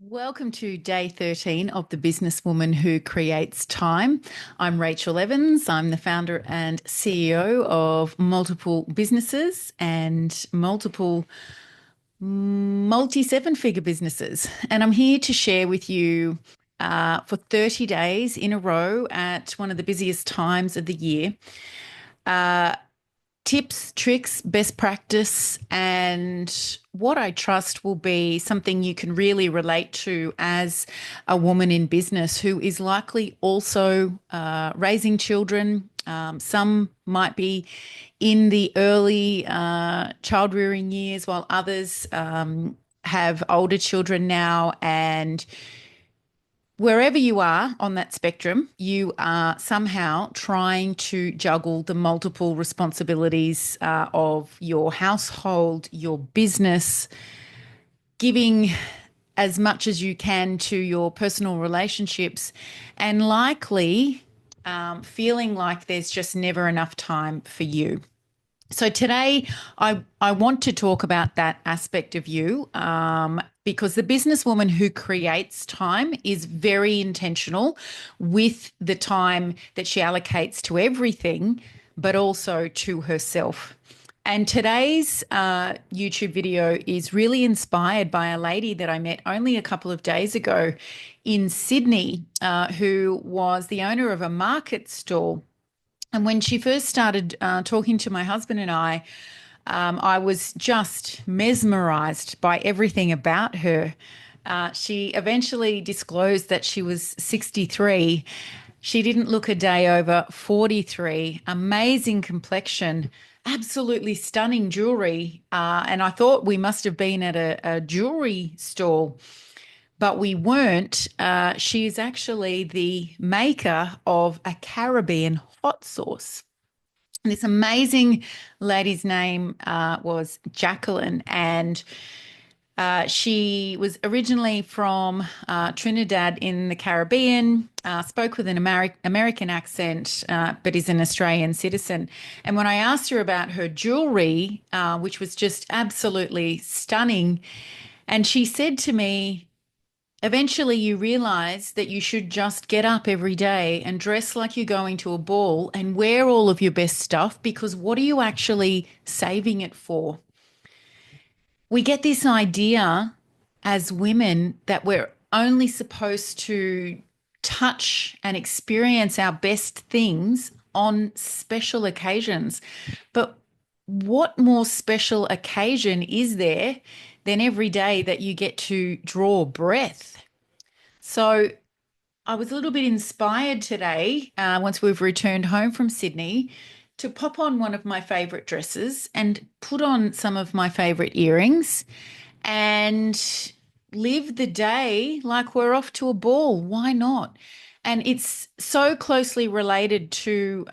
Welcome to day 13 of the Businesswoman Who Creates Time. I'm Rachel Evans. I'm the founder and CEO of multiple businesses and multiple multi seven figure businesses. And I'm here to share with you for 30 days in a row at one of the busiest times of the year tips, tricks, best practice, and what I trust will be something you can really relate to as a woman in business who is likely also raising children. Some might be in the early child rearing years, while others have older children now, and wherever you are on that spectrum, you are somehow trying to juggle the multiple responsibilities of your household, your business, giving as much as you can to your personal relationships, and likely feeling like there's just never enough time for you. So today, I want to talk about that aspect of you because the businesswoman who creates time is very intentional with the time that she allocates to everything, but also to herself. And today's YouTube video is really inspired by a lady that I met only a couple of days ago in Sydney, who was the owner of a market stall. And when she first started talking to my husband and I was just mesmerized by everything about her. She eventually disclosed that she was 63. She didn't look a day over 43. Amazing complexion, absolutely stunning jewelry. And I thought we must have been at a jewelry stall, but we weren't. She is actually the maker of a Caribbean hot sauce. And this amazing lady's name was Jacqueline, and she was originally from Trinidad in the Caribbean, spoke with an American accent, but is an Australian citizen. And when I asked her about her jewelry, which was just absolutely stunning, and she said to me, eventually, you realize that you should just get up every day and dress like you're going to a ball and wear all of your best stuff, because what are you actually saving it for? We get this idea as women that we're only supposed to touch and experience our best things on special occasions. But what more special occasion is there than every day that you get to draw breath? So I was a little bit inspired today, once we've returned home from Sydney, to pop on one of my favorite dresses and put on some of my favorite earrings and live the day like we're off to a ball. Why not? And it's so closely related to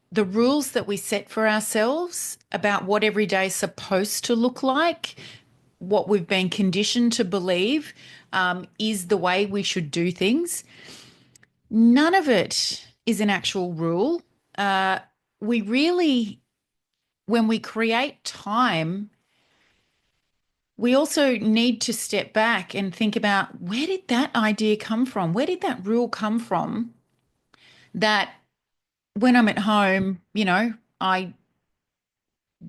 the rules that we set for ourselves about what every day is supposed to look like, what we've been conditioned to believe is the way we should do things. None of it is an actual rule. We really, when we create time, we also need to step back and think about, where did that idea come from? Where did that rule come from that when I'm at home, I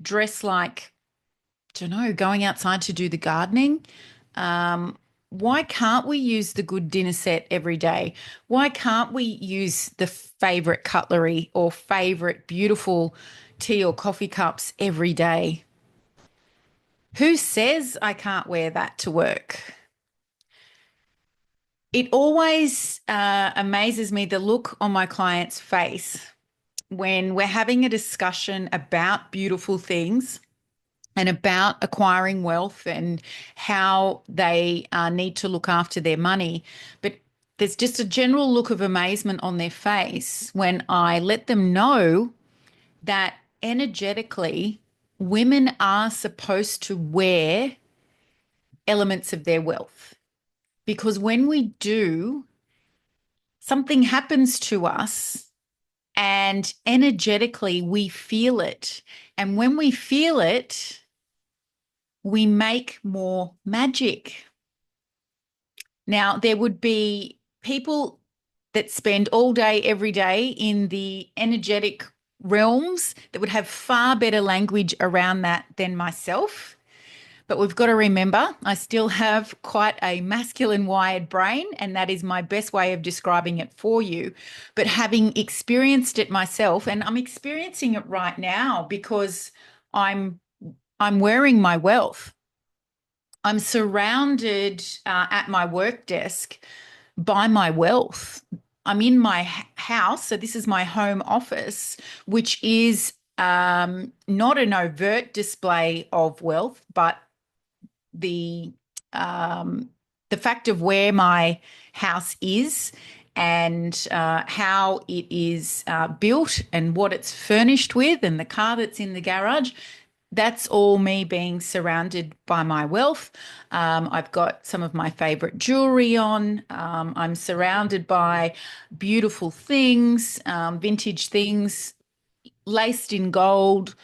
dress like, I don't know, going outside to do the gardening? Um, why can't we use the good dinner set every day? Why can't we use the favorite cutlery or favorite beautiful tea or coffee cups every day? Who says I can't wear that to work? It always amazes me the look on my client's face when we're having a discussion about beautiful things and about acquiring wealth and how they need to look after their money. But there's just a general look of amazement on their face when I let them know that energetically, women are supposed to wear elements of their wealth. Because when we do, something happens to us and energetically we feel it. And when we feel it, we make more magic. Now, there would be people that spend all day, every day in the energetic realms that would have far better language around that than myself. But we've got to remember, I still have quite a masculine wired brain, and that is my best way of describing it for you. But having experienced it myself, and I'm experiencing it right now because I'm I'm wearing my wealth. I'm surrounded at my work desk by my wealth. I'm in my house, so this is my home office, which is not an overt display of wealth, but the um, the fact of where my house is and how it is built and what it's furnished with and the car that's in the garage. That's all me being surrounded by my wealth. I've got some of my favorite jewelry on. I'm surrounded by beautiful things, vintage things laced in gold.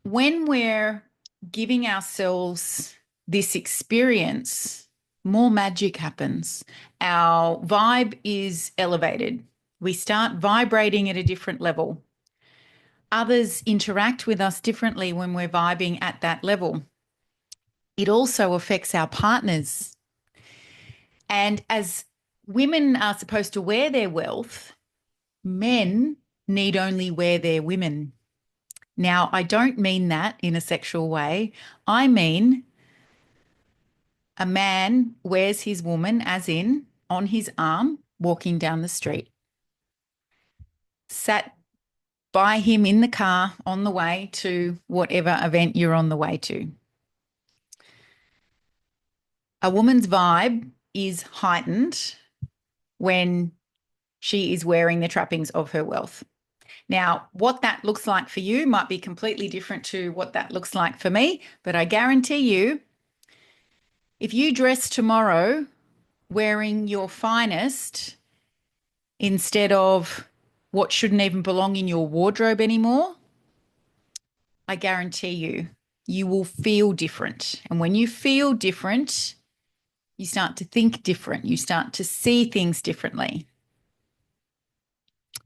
When we're giving ourselves this experience, more magic happens. Our vibe is elevated. We start vibrating at a different level. Others interact with us differently when we're vibing at that level. It also affects our partners. And as women are supposed to wear their wealth, men need only wear their women. Now, I don't mean that in a sexual way. I mean a man wears his woman, as in on his arm, walking down the street, sat by him in the car on the way to whatever event you're on the way to. A woman's vibe is heightened when she is wearing the trappings of her wealth. Now, what that looks like for you might be completely different to what that looks like for me, but I guarantee you, if you dress tomorrow wearing your finest instead of what shouldn't even belong in your wardrobe anymore, I guarantee you, you will feel different. And when you feel different, you start to think different. You start to see things differently.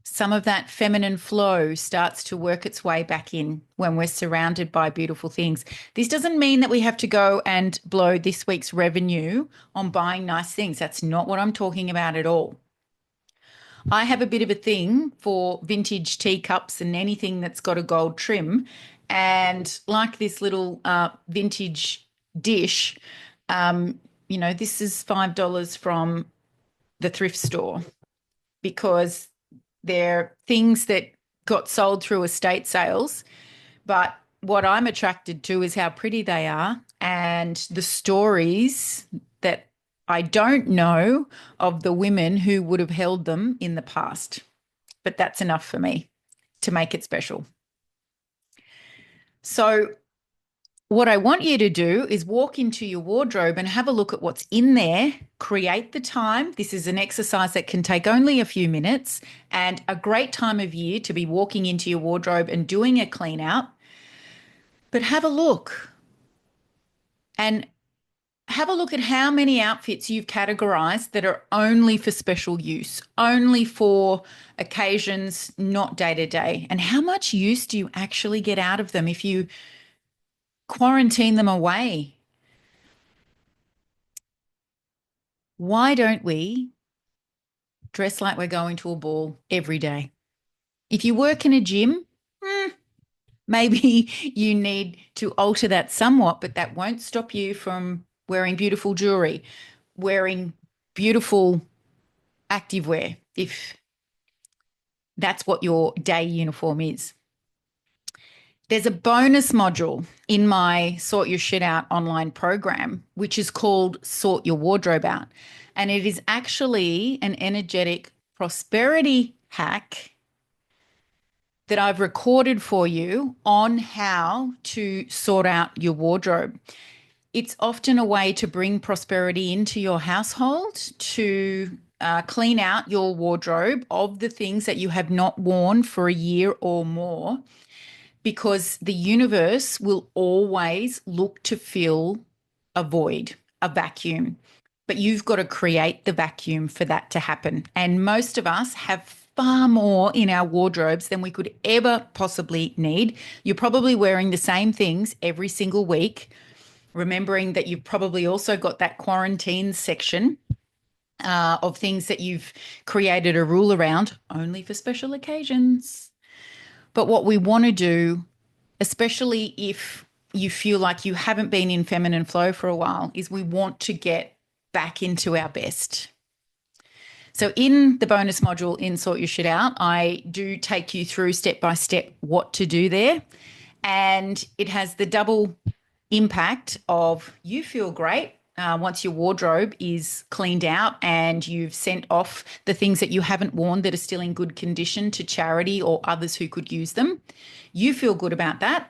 Some of that feminine flow starts to work its way back in when we're surrounded by beautiful things. This doesn't mean that we have to go and blow this week's revenue on buying nice things. That's not what I'm talking about at all. I have a bit of a thing for vintage teacups and anything that's got a gold trim. And like this little vintage dish, this is $5 from the thrift store because they're things that got sold through estate sales. But what I'm attracted to is how pretty they are and the stories that I don't know of the women who would have held them in the past. But that's enough for me to make it special. So what I want you to do is walk into your wardrobe and have a look at what's in there, create the time. This is an exercise that can take only a few minutes and a great time of year to be walking into your wardrobe and doing a clean out. But have a look and have a look at how many outfits you've categorized that are only for special use, only for occasions, not day to day. And how much use do you actually get out of them if you quarantine them away? Why don't we dress like we're going to a ball every day? If you work in a gym, maybe you need to alter that somewhat, but that won't stop you from wearing beautiful jewelry, wearing beautiful activewear, if that's what your day uniform is. There's a bonus module in my Sort Your Shit Out online program, which is called Sort Your Wardrobe Out. And it is actually an energetic prosperity hack that I've recorded for you on how to sort out your wardrobe. It's often a way to bring prosperity into your household, to clean out your wardrobe of the things that you have not worn for a year or more, because the universe will always look to fill a void, a vacuum. but you've got to create the vacuum for that to happen. And most of us have far more in our wardrobes than we could ever possibly need. You're probably wearing the same things every single week, remembering that you've probably also got that quarantine section of things that you've created a rule around only for special occasions. But what we want to do, especially if you feel like you haven't been in feminine flow for a while, is we want to get back into our best. So in the bonus module in Sort Your Shit Out, I do take you through step by step what to do there. And it has the double impact of you feel great once your wardrobe is cleaned out and you've sent off the things that you haven't worn that are still in good condition to charity or others who could use them. You feel good about that.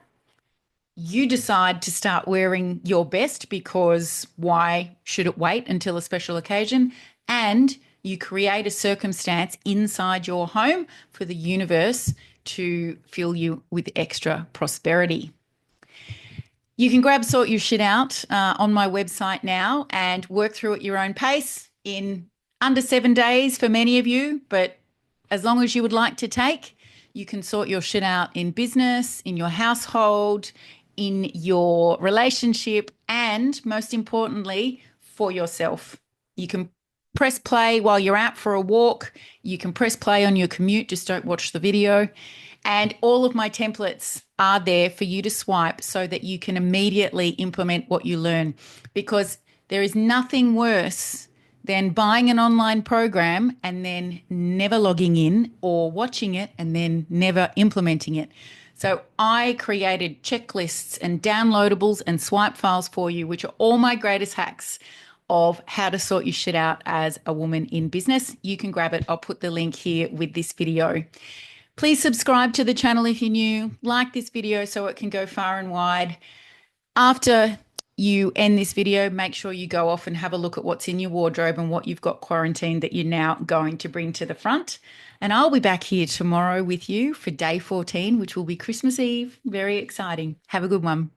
You decide to start wearing your best because why should it wait until a special occasion? And you create a circumstance inside your home for the universe to fill you with extra prosperity. You can grab Sort Your Shit Out on my website now and work through at your own pace in under 7 days for many of you, but as long as you would like to take, you can sort your shit out in business, in your household, in your relationship, and most importantly, for yourself. You can press play while you're out for a walk. You can press play on your commute, just don't watch the video. And all of my templates are there for you to swipe so that you can immediately implement what you learn. Because there is nothing worse than buying an online program and then never logging in, or watching it and then never implementing it. So I created checklists and downloadables and swipe files for you, which are all my greatest hacks of how to sort your shit out as a woman in business. You can grab it. I'll put the link here with this video. Please subscribe to the channel if you're new. Like this video so it can go far and wide. After you end this video, make sure you go off and have a look at what's in your wardrobe and what you've got quarantined that you're now going to bring to the front. And I'll be back here tomorrow with you for day 14, which will be Christmas Eve. Very exciting. Have a good one.